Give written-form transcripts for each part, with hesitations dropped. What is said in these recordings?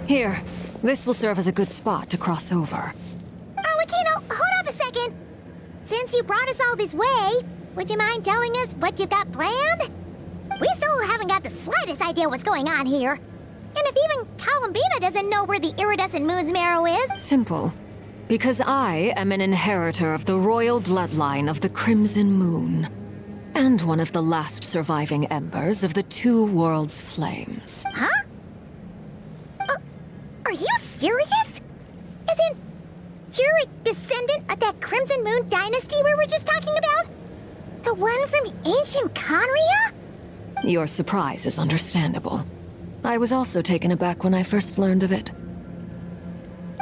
Here, this will serve as a good spot to cross over. Arlecchino, hold up a second. Since you brought us all this way, would you mind telling us what you've got planned? We still haven't got the slightest idea what's going on here. And if even Columbina doesn't know where the iridescent moon's marrow is... Simple. Because I am an inheritor of the royal bloodline of the Crimson Moon. And one of the last surviving embers of the Two Worlds' flames. Huh? Are you serious? Isn't you're a descendant of that Crimson Moon dynasty we were just talking about? The one from ancient Conria? Your surprise is understandable. I was also taken aback when I first learned of it.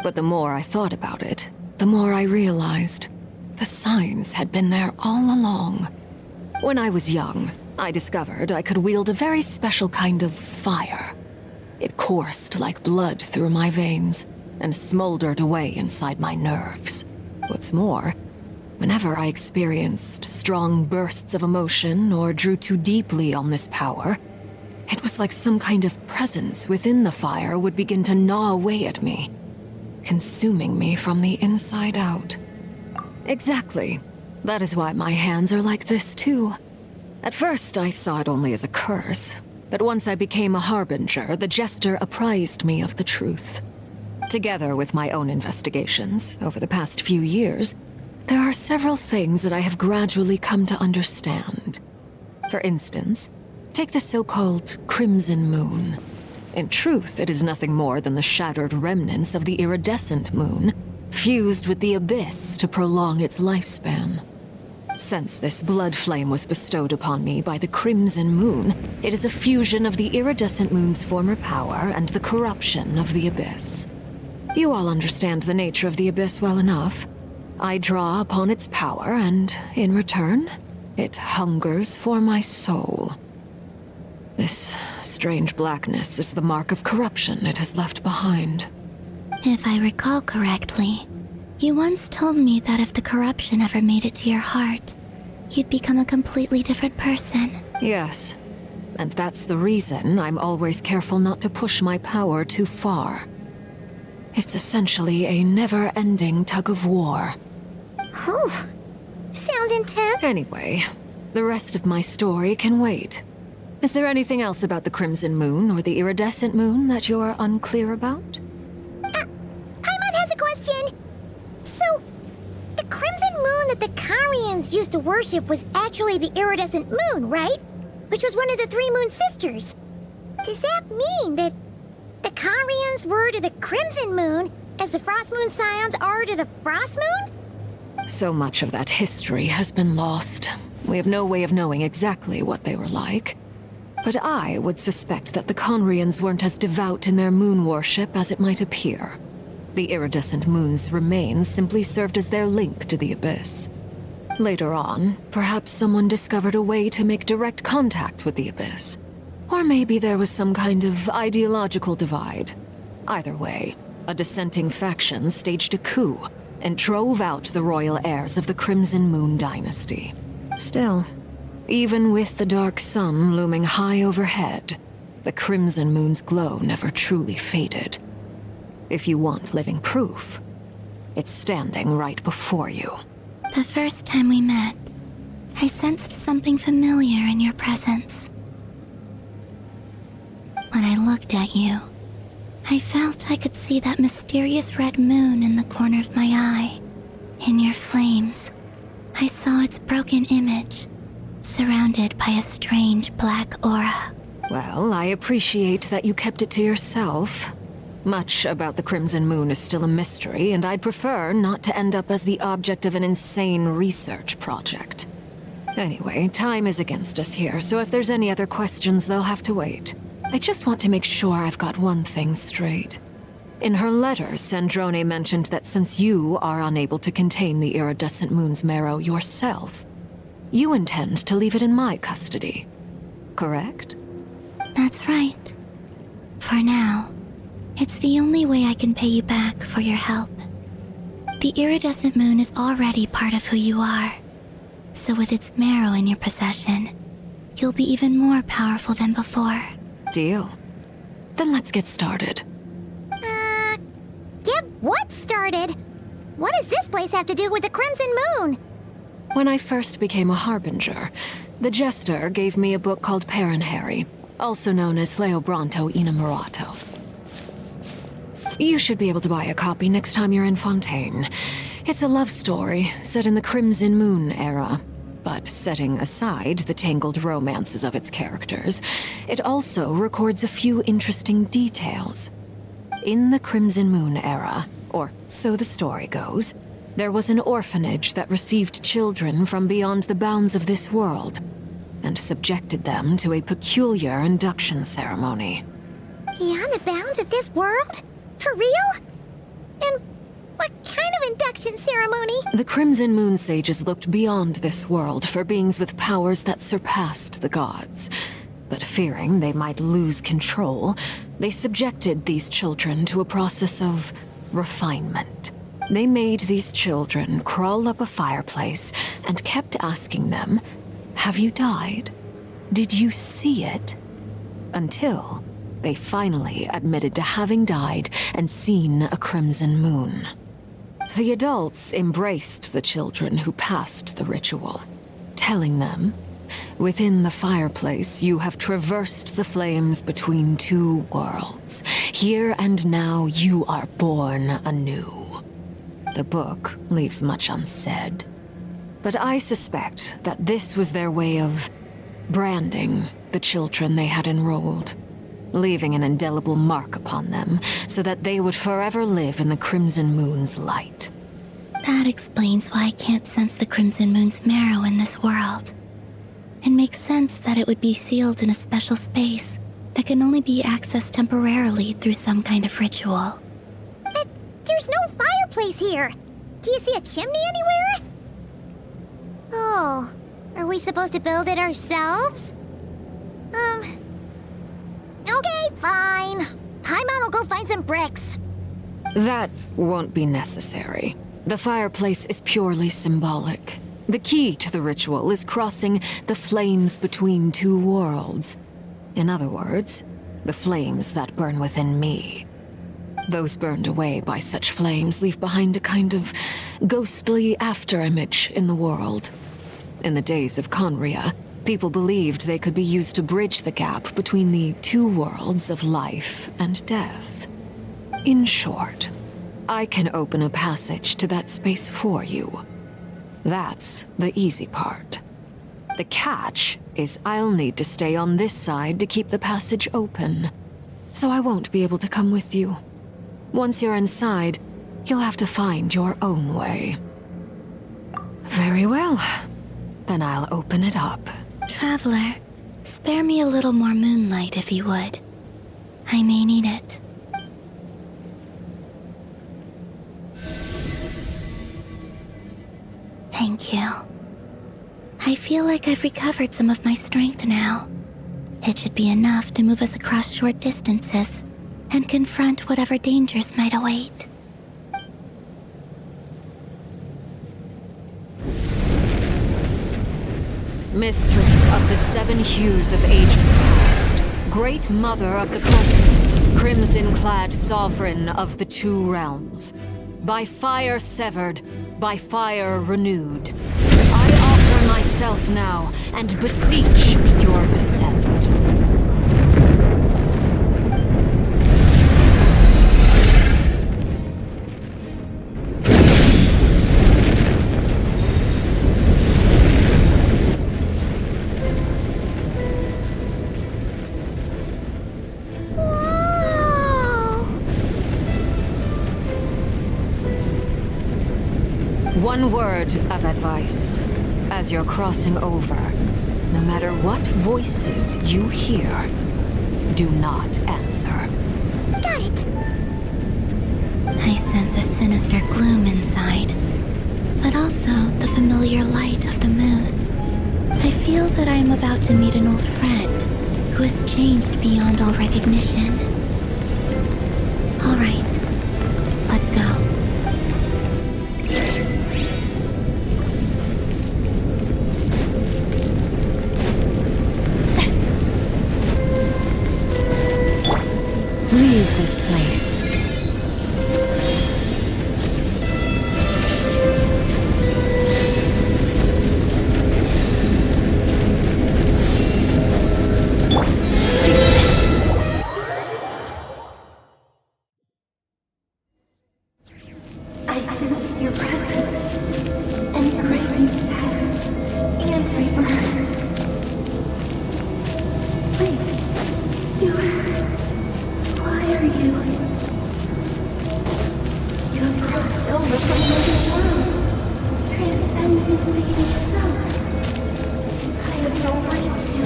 But the more I thought about it, the more I realized the signs had been there all along. When I was young, I discovered I could wield a very special kind of fire. It coursed like blood through my veins and smoldered away inside my nerves. What's more, whenever I experienced strong bursts of emotion or drew too deeply on this power, it was like some kind of presence within the fire would begin to gnaw away at me, consuming me from the inside out. Exactly. That is why my hands are like this too. At first, I saw it only as a curse, but once I became a harbinger, the jester apprised me of the truth. Together with my own investigations over the past few years, there are several things that I have gradually come to understand. For instance, take the so-called Crimson Moon. In truth, it is nothing more than the shattered remnants of the iridescent moon, fused with the abyss to prolong its lifespan. Since this blood flame was bestowed upon me by the Crimson Moon, it is a fusion of the iridescent moon's former power and the corruption of the abyss. You all understand the nature of the abyss well enough. I draw upon its power, and in return, it hungers for my soul. This strange blackness is the mark of corruption it has left behind. If I recall correctly, you once told me that if the corruption ever made it to your heart, you'd become a completely different person. Yes, and that's the reason I'm always careful not to push my power too far. It's essentially a never-ending tug of war. Whew. Sounds intense. Anyway, the rest of my story can wait. Is there anything else about the Crimson Moon or the iridescent moon that you're unclear about? Paimon has a question. So, the Crimson Moon that the Carians used to worship was actually the iridescent moon, right? Which was one of the three moon sisters. Does that mean that the Carians were to the Crimson Moon as the Frost Moon Scions are to the Frost Moon? So much of that history has been lost. We have no way of knowing exactly what they were like. But I would suspect that the Conrians weren't as devout in their moon worship as it might appear. The iridescent moon's remains simply served as their link to the abyss. Later on, perhaps someone discovered a way to make direct contact with the abyss. Or maybe there was some kind of ideological divide. Either way, a dissenting faction staged a coup and drove out the royal heirs of the Crimson Moon dynasty. Still, even with the dark sun looming high overhead, the Crimson Moon's glow never truly faded. If you want living proof, it's standing right before you. The first time we met, I sensed something familiar in your presence. When I looked at you, I felt I could see that mysterious red moon in the corner of my eye. In your flames, I saw its broken image, surrounded by a strange black aura. Well, I appreciate that you kept it to yourself. Much about the Crimson Moon is still a mystery, and I'd prefer not to end up as the object of an insane research project. Anyway, time is against us here, so if there's any other questions, they'll have to wait. I just want to make sure I've got one thing straight. In her letter, Sandrone mentioned that since you are unable to contain the iridescent moon's marrow yourself, you intend to leave it in my custody. Correct? That's right. For now, it's the only way I can pay you back for your help. The iridescent moon is already part of who you are, so with its marrow in your possession, you'll be even more powerful than before. Deal. Then let's get started. started. What does this place have to do with the Crimson Moon? When I first became a harbinger, the Jester gave me a book called Harry, also known as Leobranto Inamorato. You should be able to buy a copy next time you're in Fontaine. It's a love story set in the Crimson Moon era, but setting aside the tangled romances of its characters, it also records a few interesting details. In the Crimson Moon era, or so the story goes, there was an orphanage that received children from beyond the bounds of this world, and subjected them to a peculiar induction ceremony. Beyond the bounds of this world? For real? And what kind of induction ceremony? The Crimson Moon sages looked beyond this world for beings with powers that surpassed the gods. But fearing they might lose control, they subjected these children to a process of refinement. They made these children crawl up a fireplace and kept asking them, "Have you died? Did you see it?" Until they finally admitted to having died and seen a crimson moon. The adults embraced the children who passed the ritual, telling them, "Within the fireplace, you have traversed the flames between two worlds. Here and now, you are born anew." The book leaves much unsaid, but I suspect that this was their way of branding the children they had enrolled, leaving an indelible mark upon them so that they would forever live in the Crimson Moon's light. That explains why I can't sense the Crimson Moon's marrow in this world. It makes sense that it would be sealed in a special space that can only be accessed temporarily through some kind of ritual. But there's no fireplace here. Do you see a chimney anywhere? Oh, are we supposed to build it ourselves? Okay, fine. Paimon will go find some bricks. That won't be necessary. The fireplace is purely symbolic. The key to the ritual is crossing the flames between two worlds. In other words, the flames that burn within me. Those burned away by such flames leave behind a kind of ghostly afterimage in the world. In the days of Conria, people believed they could be used to bridge the gap between the two worlds of life and death. In short, I can open a passage to that space for you. That's the easy part. The catch is I'll need to stay on this side to keep the passage open, so I won't be able to come with you. Once you're inside, you'll have to find your own way. Very well. Then I'll open it up. Traveler, spare me a little more moonlight if you would. I may need it. Thank you. I feel like I've recovered some of my strength now. It should be enough to move us across short distances and confront whatever dangers might await. Mistress of the seven hues of ages past, great mother of the present, crimson-clad sovereign of the two realms, by fire severed, by fire renewed, I offer myself now and beseech your descent. One word of advice. As you're crossing over, no matter what voices you hear, do not answer. Got it. I sense a sinister gloom inside, but also the familiar light of the moon. I feel that I am about to meet an old friend who has changed beyond all recognition. All right, let's go. Leave this place. I sense your presence and crave you death and rebirth. Wait, why are you? You have crossed over from another world, transcendent fate itself. I have no right to.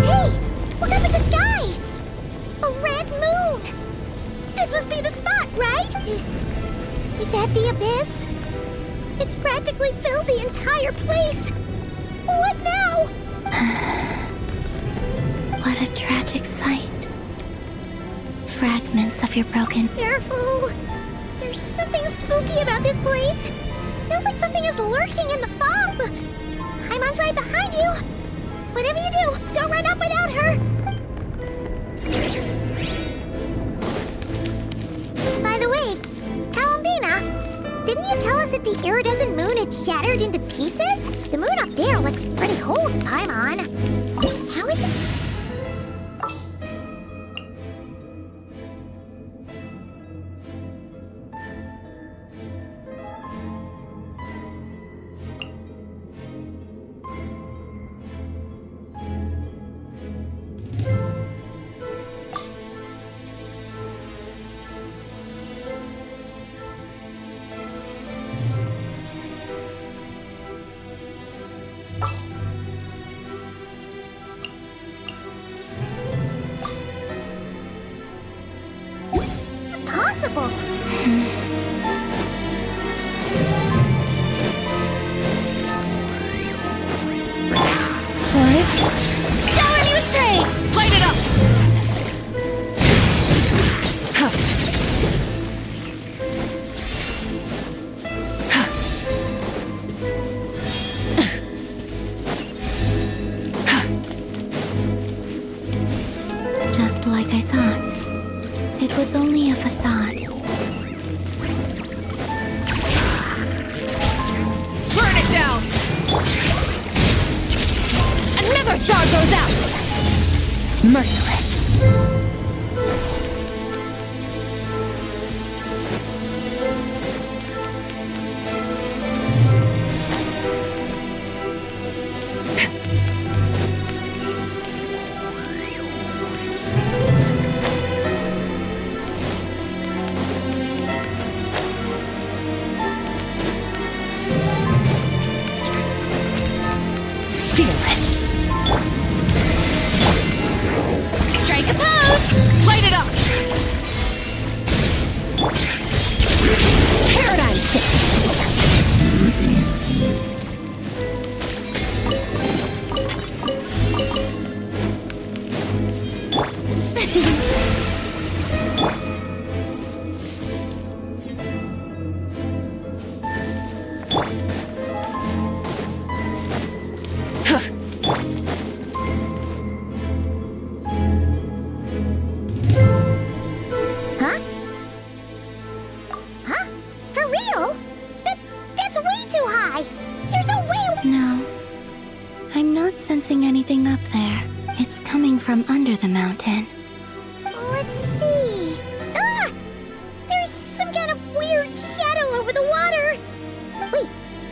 Hey! Look up at the sky! A red moon! This must be the spot, right? Is that the abyss? It's practically filled the entire place! What now? What a tragic sight. Fragments of your broken... Careful! There's something spooky about this place! Feels like something is lurking in the fog! Paimon's right behind you! Whatever you do, don't run off without her! By the way, Columbina, didn't you tell us that the iridescent moon had shattered into pieces? The moon up there looks pretty cold, Paimon. How is it? Impossible! Shower me with pain! Light it up! Just like I thought. It was only a facade. Burn it down! Another star goes out! Merciless. Fearless. Strike a pose! Light it up! Paradigm shift! Huh? Huh? For real? That's way too high! There's no way... No. I'm not sensing anything up there. It's coming from under the mountain. Let's see... Ah! There's some kind of weird shadow over the water! Wait,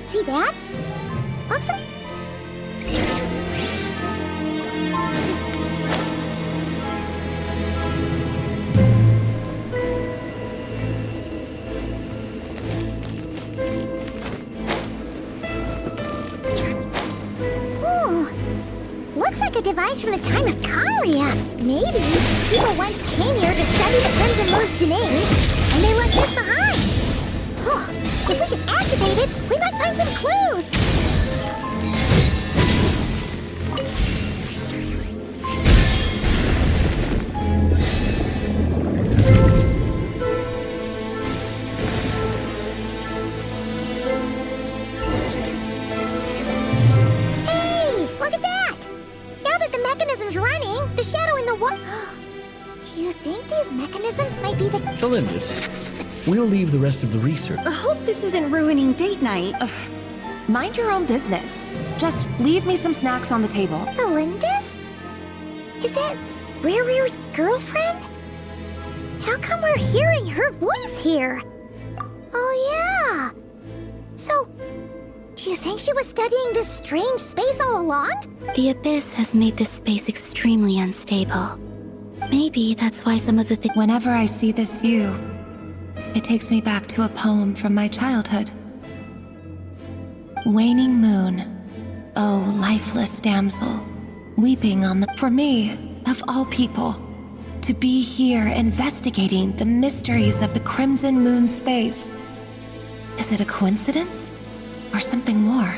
see that? Looks like... Looks like a device from the time of Kalia. Maybe people once came here to study the Crimson Moon's domain, and they left this behind. Oh, if we can activate it, we might find some clues. Hey, look at that! Now that the mechanism's running, the shadow in the water... Do you think these mechanisms might be the... Felindus, we'll leave the rest of the research. I hope this isn't ruining date night. Mind your own business. Just leave me some snacks on the table. Felindus? Is that Riru's girlfriend? How come we're hearing her voice here? Oh yeah! So, do you think she was studying this strange space all along? The Abyss has made this space extremely unstable. Maybe that's why some of the things. Whenever I see this view, it takes me back to a poem from my childhood. Waning moon, oh lifeless damsel, weeping on the... For me, of all people, to be here investigating the mysteries of the Crimson Moon space. Is it a coincidence? Or something more?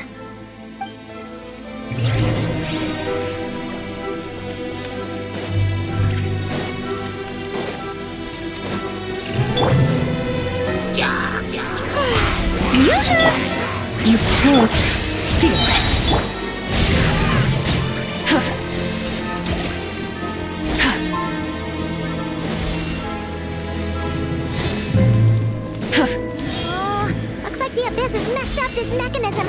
You killed Fearless. Looks like the Abyss has messed up this mechanism.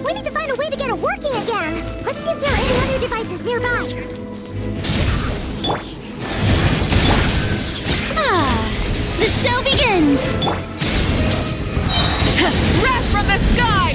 We need to find a way to get it working again. Let's see if there are any other devices nearby. The show begins! Wrath from the sky!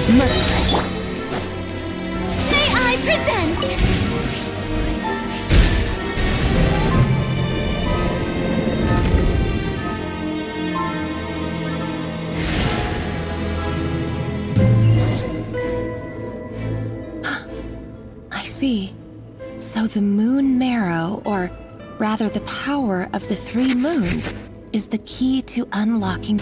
Merciless. May I present? I see. So the moon marrow, or rather the power of the 3 moons, is the key to unlocking...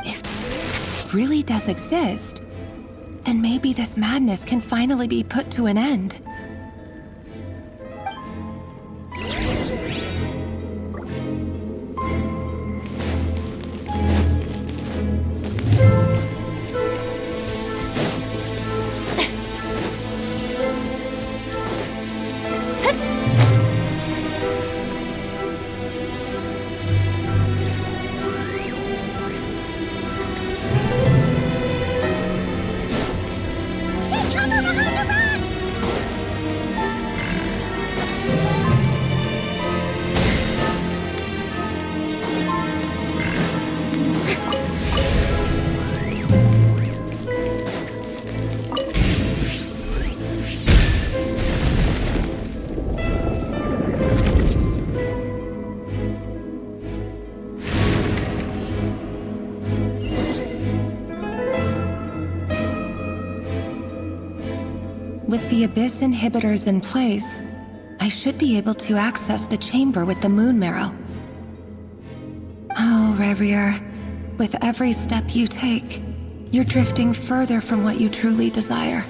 If it really does exist, then maybe this madness can finally be put to an end. With the Abyss inhibitors in place, I should be able to access the chamber with the moon marrow. Oh, Revier, with every step you take, you're drifting further from what you truly desire.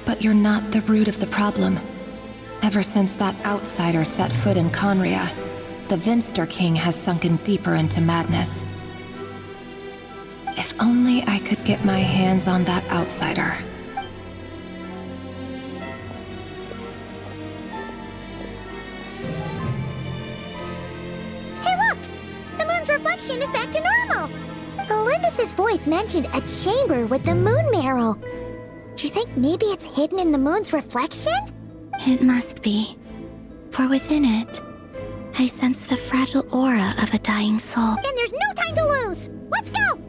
But you're not the root of the problem. Ever since that outsider set foot in Conria, the Vinster King has sunken deeper into madness. If only I could get my hands on that outsider. Reflection is back to normal. Elendis' voice mentioned a chamber with the moon marrow. Do you think maybe it's hidden in the moon's reflection? It must be. For within it, I sense the fragile aura of a dying soul. Then there's no time to lose. Let's go!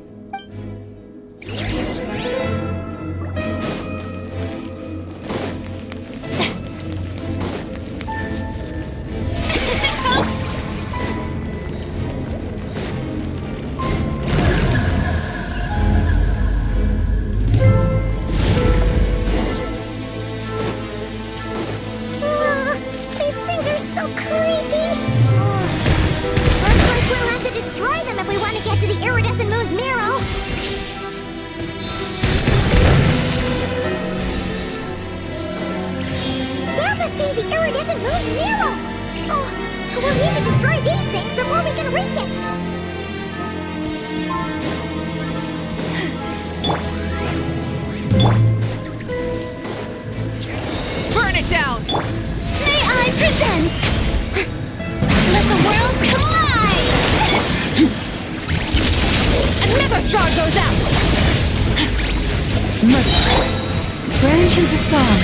Genshin's a song.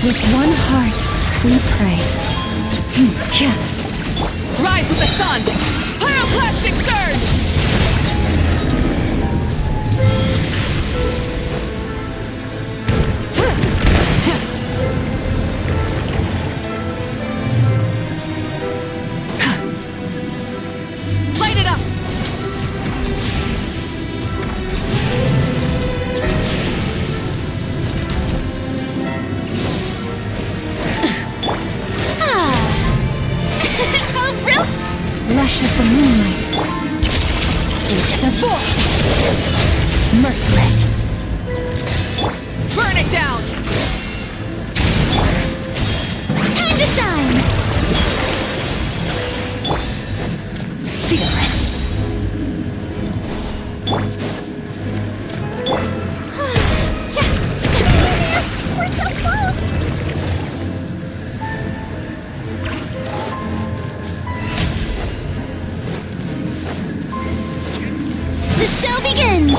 With one heart, we pray. Rise with the sun! Pyroclastic surge! Light it up! Lush as the moonlight. Into the void. Merciless. Burn it down! Time to shine! Fearless. We're so close! The show begins!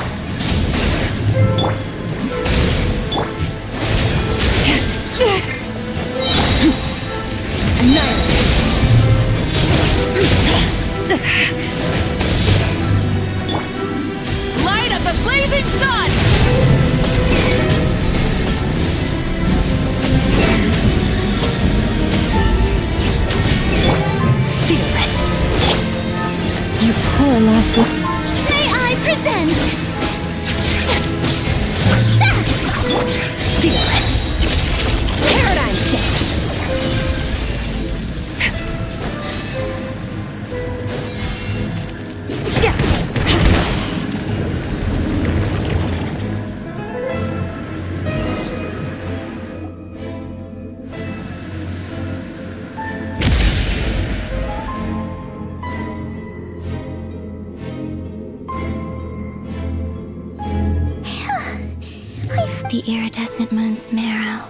Light of the blazing sun! Fearless. You poor lost one. May I present... Fearless. Paradigm shift. The iridescent moon's marrow,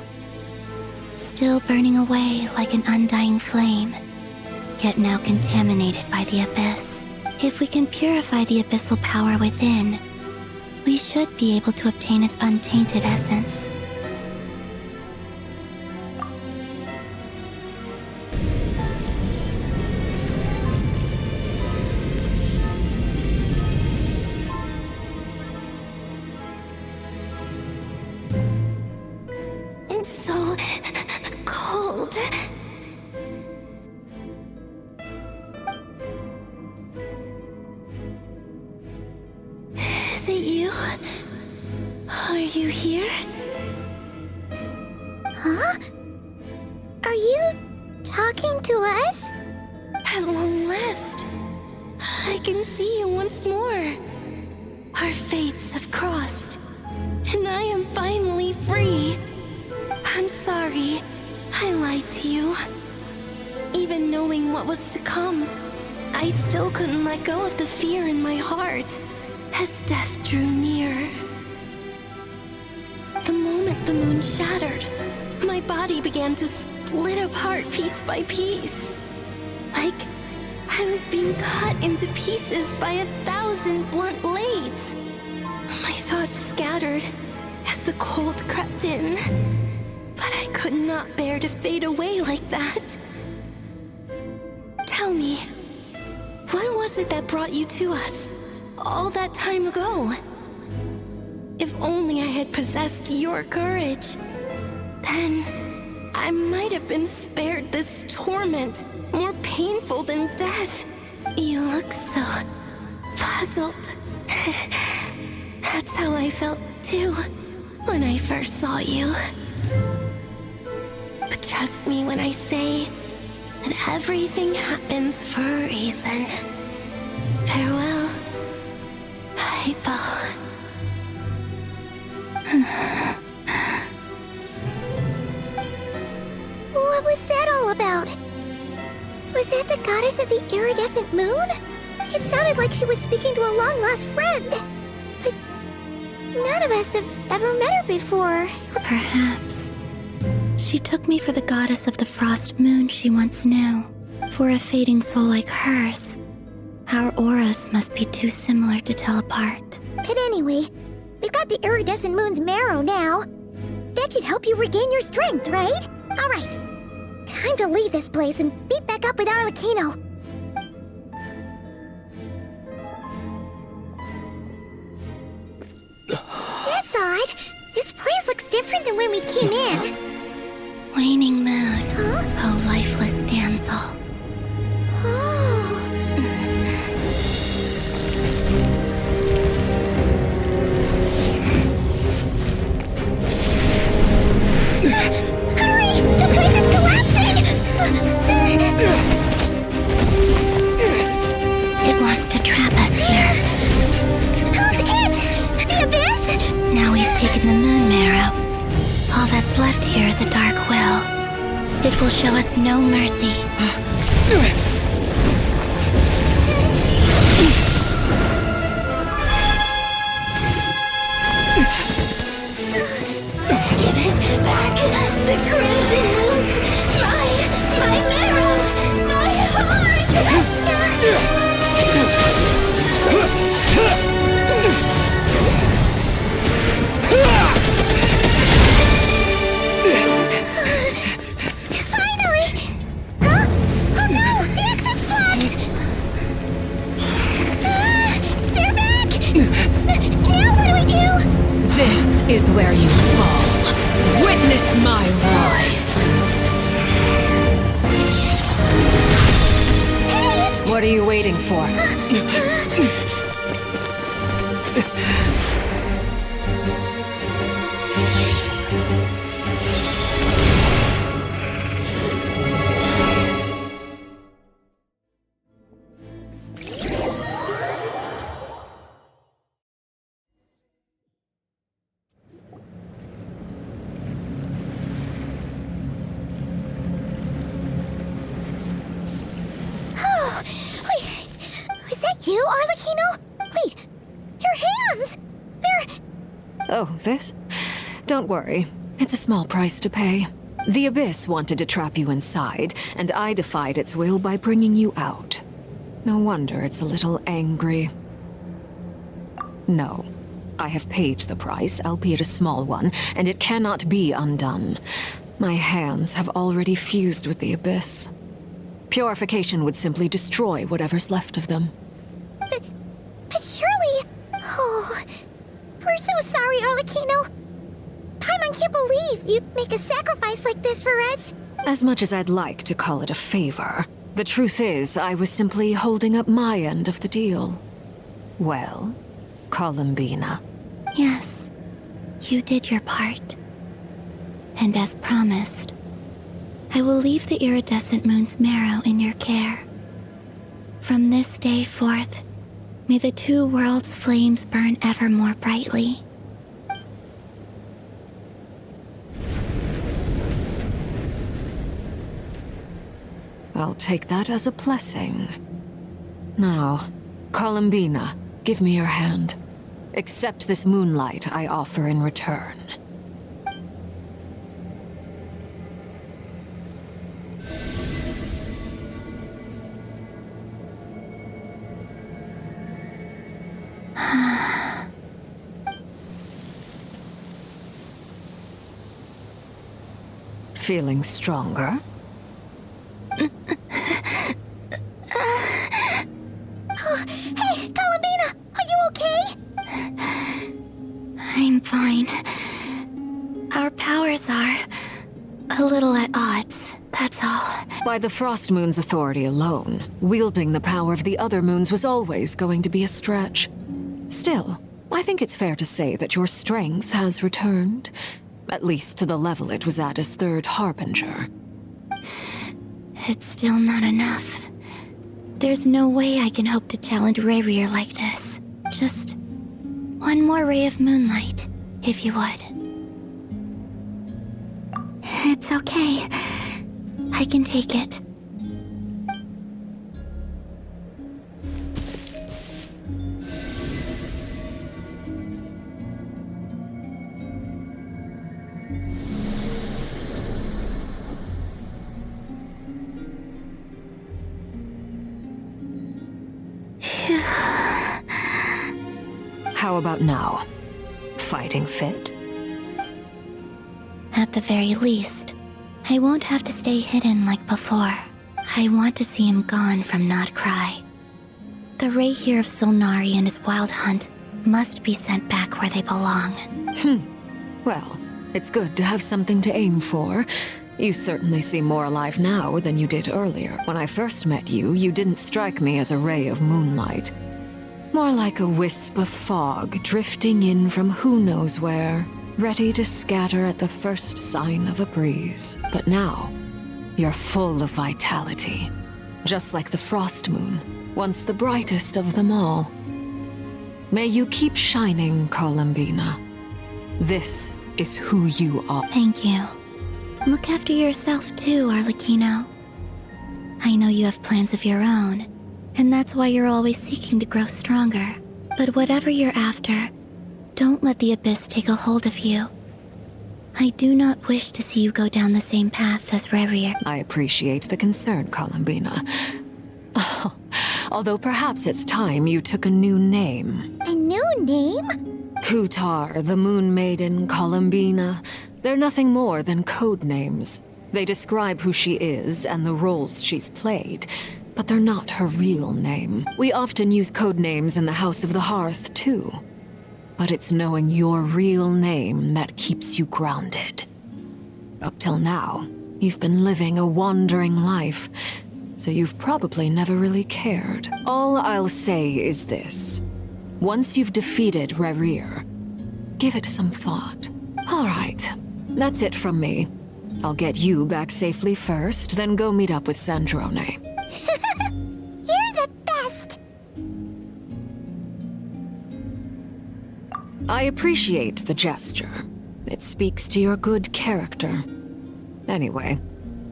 still burning away like an undying flame, yet now contaminated by the abyss. If we can purify the abyssal power within, we should be able to obtain its untainted essence. It's so cold. Is it you? Are you here? Huh? Are you talking to us? At long last, I can see you once more. Our fates have crossed, and I am finally free. I'm sorry, I lied to you. Even knowing what was to come, I still couldn't let go of the fear in my heart as death drew near. The moment the moon shattered, my body began to split apart piece by piece. Like I was being cut into pieces by 1,000 blunt blades. My thoughts scattered as the cold crept in. But I could not bear to fade away like that. Tell me, what was it that brought you to us all that time ago? If only I had possessed your courage, then I might have been spared this torment more painful than death. You look so puzzled. That's how I felt too when I first saw you. But trust me when I say that everything happens for a reason. Farewell, Hypo. What was that all about? Was that the goddess of the iridescent moon? It sounded like she was speaking to a long-lost friend. But none of us have ever met her before. Perhaps she took me for the goddess of the frost moon she once knew. For a fading soul like hers, our auras must be too similar to tell apart. But anyway, we've got the iridescent moon's marrow now. That should help you regain your strength, right? Alright. Time to leave this place and meet back up with Arlecchino. That's odd. This place looks different than when we came in. Waning moon, Huh? oh lifeless damsel. Oh. Hurry! The place is collapsing! It wants to trap us here. Who's it? The Abyss? Now we've taken the moon marrow. All that's left here is a dark will. It will show us no mercy. Give it back! The Crimson Moons! My marrow! My heart! Finally! Huh? Oh no! The exit's blocked! They're back! Now what do we do? This is where you fall. Witness my rise. Hey, it's... What are you waiting for? Oh, wait, is that you, Arlecchino? Wait, your hands! They're... Oh, this? Don't worry. It's a small price to pay. The Abyss wanted to trap you inside, and I defied its will by bringing you out. No wonder it's a little angry. No. I have paid the price, albeit a small one, and it cannot be undone. My hands have already fused with the Abyss. Purification would simply destroy whatever's left of them. But surely... Oh, we're so sorry, Arlecchino. Paimon can't believe you'd make a sacrifice like this for us. As much as I'd like to call it a favor, the truth is I was simply holding up my end of the deal. Well, Columbina. Yes, you did your part. And as promised, I will leave the iridescent moon's marrow in your care. From this day forth, may the two worlds' flames burn ever more brightly. I'll take that as a blessing. Now, Columbina, give me your hand. Accept this moonlight I offer in return. Feeling stronger? Hey, Columbina, are you okay? I'm fine. Our powers are a little at odds, that's all. By the Frost Moon's authority alone, wielding the power of the other moons was always going to be a stretch. Still, I think it's fair to say that your strength has returned. At least to the level it was at as Third Harbinger. It's still not enough. There's no way I can hope to challenge Rayrir like this. Just one more ray of moonlight, if you would. It's okay. I can take it. How about now? fighting fit? At the very least, I won't have to stay hidden like before. I want to see him gone from Not Cry. The Rayhir of Solnari and his wild hunt must be sent back where they belong. Well, it's good to have something to aim for. You certainly seem more alive now than you did earlier. When I first met you, you didn't strike me as a ray of moonlight. More like a wisp of fog drifting in from who knows where, ready to scatter at the first sign of a breeze. But now, you're full of vitality. Just like the frost moon, once the brightest of them all. May you keep shining, Columbina. This is who you are. Thank you. Look after yourself too, Arlecchino. I know you have plans of your own, and that's why you're always seeking to grow stronger. But whatever you're after, don't let the Abyss take a hold of you. I do not wish to see you go down the same path as Rayhir. I appreciate the concern, Columbina. Although perhaps it's time you took a new name. A new name? Kutar, the Moon Maiden, Columbina. They're nothing more than code names. They describe who she is and the roles she's played, but they're not her real name. We often use code names in the House of the Hearth, too. But it's knowing your real name that keeps you grounded. Up till now, you've been living a wandering life, so you've probably never really cared. All I'll say is this. Once you've defeated Rayhir, give it some thought. All right, that's it from me. I'll get you back safely first, then go meet up with Sandrone. You're the best! I appreciate the gesture. It speaks to your good character. Anyway,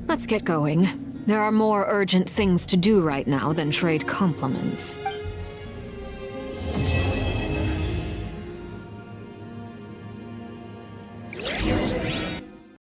let's get going. There are more urgent things to do right now than trade compliments.